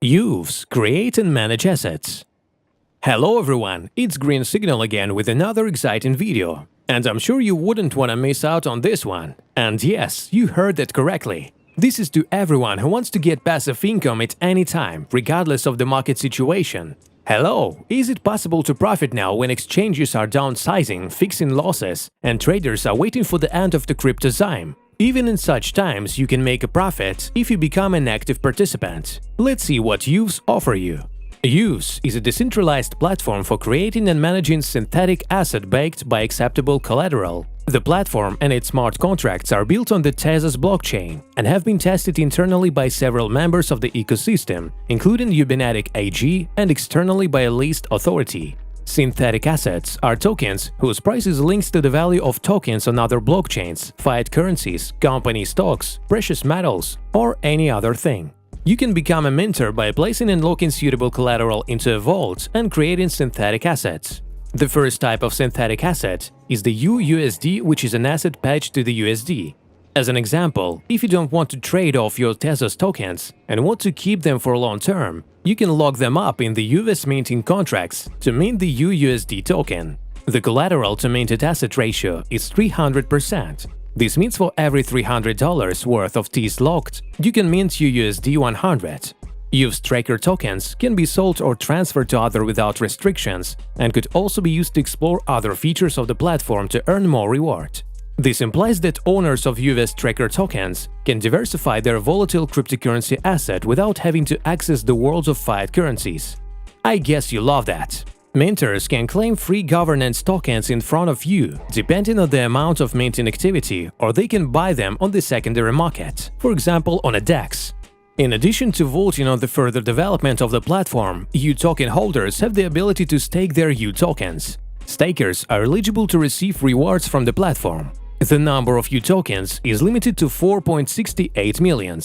Youves create and manage assets. Hello everyone, it's Green Signal again with another exciting video. And I'm sure you wouldn't want to miss out on this one. And yes, you heard that correctly. This is to everyone who wants to get passive income at any time, regardless of the market situation. Hello, is it possible to profit now when exchanges are downsizing, fixing losses, and traders are waiting for the end of the crypto time? Even in such times, you can make a profit if you become an active participant. Let's see what youves offer you. Youves is a decentralized platform for creating and managing synthetic asset backed by acceptable collateral. The platform and its smart contracts are built on the Tezos blockchain and have been tested internally by several members of the ecosystem, including uBTC AG, and externally by a leased authority. Synthetic assets are tokens whose price is linked to the value of tokens on other blockchains, fiat currencies, company stocks, precious metals, or any other thing. You can become a minter by placing and locking suitable collateral into a vault and creating synthetic assets. The first type of synthetic asset is the uUSD, which is an asset pegged to the USD. As an example, if you don't want to trade off your tezos tokens and want to keep them for long term, you can lock them up in the youves minting contracts to mint the uUSD token. The collateral to minted asset ratio is 300%. This means for every $300 worth of T's locked, you can mint uUSD 100. Youves tracker tokens can be sold or transferred to others without restrictions and could also be used to explore other features of the platform to earn more reward. This implies that owners of Youves tracker tokens can diversify their volatile cryptocurrency asset without having to access the world of fiat currencies. I guess you love that. Minters can claim free governance tokens in front of you, depending on the amount of minting activity, or they can buy them on the secondary market, for example on a DEX. In addition to voting on the further development of the platform, uToken holders have the ability to stake their uTokens. Stakers are eligible to receive rewards from the platform. The number of uTokens is limited to 4.68 million.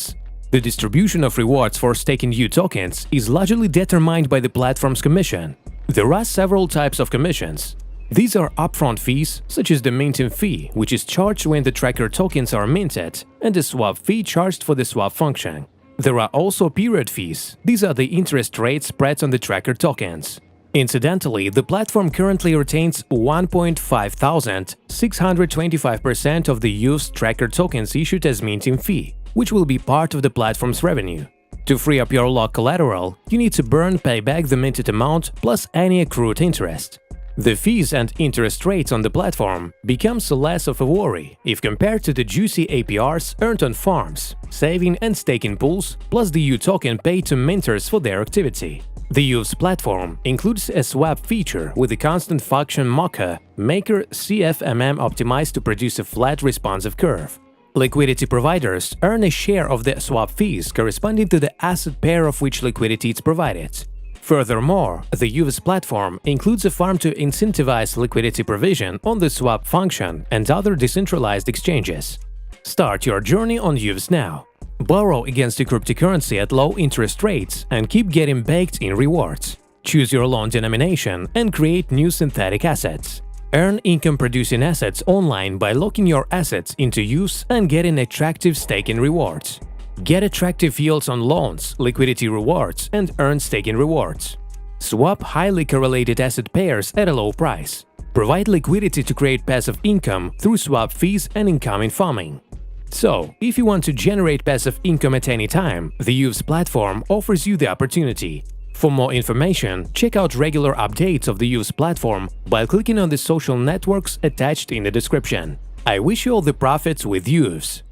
The distribution of rewards for staking uTokens is largely determined by the platform's commission. There are several types of commissions. These are upfront fees, such as the minting fee, which is charged when the tracker tokens are minted, and the swap fee charged for the swap function. There are also period fees. These are the interest rate spreads on the tracker tokens. Incidentally, the platform currently retains 1,525% of the youves tracker tokens issued as minting fee, which will be part of the platform's revenue. To free up your locked collateral, you need to pay back the minted amount plus any accrued interest. The fees and interest rates on the platform becomes less of a worry if compared to the juicy APRs earned on farms, saving and staking pools, plus the uToken paid to minters for their activity. The Youves platform includes a swap feature with the constant function Maker CFMM optimized to produce a flat responsive curve. Liquidity providers earn a share of the swap fees corresponding to the asset pair of which liquidity is provided. Furthermore, the Youves platform includes a farm to incentivize liquidity provision on the swap function and other decentralized exchanges. Start your journey on Youves now. Borrow against your cryptocurrency at low interest rates and keep getting baked in rewards. Choose your loan denomination and create new synthetic assets. Earn income-producing assets online by locking your assets into Youves and getting attractive staking rewards. Get attractive yields on loans, liquidity rewards, and earn staking rewards. Swap highly correlated asset pairs at a low price. Provide liquidity to create passive income through swap fees and incoming farming. So, if you want to generate passive income at any time, the Youves platform offers you the opportunity. For more information, check out regular updates of the Youves platform by clicking on the social networks attached in the description. I wish you all the profits with Youves.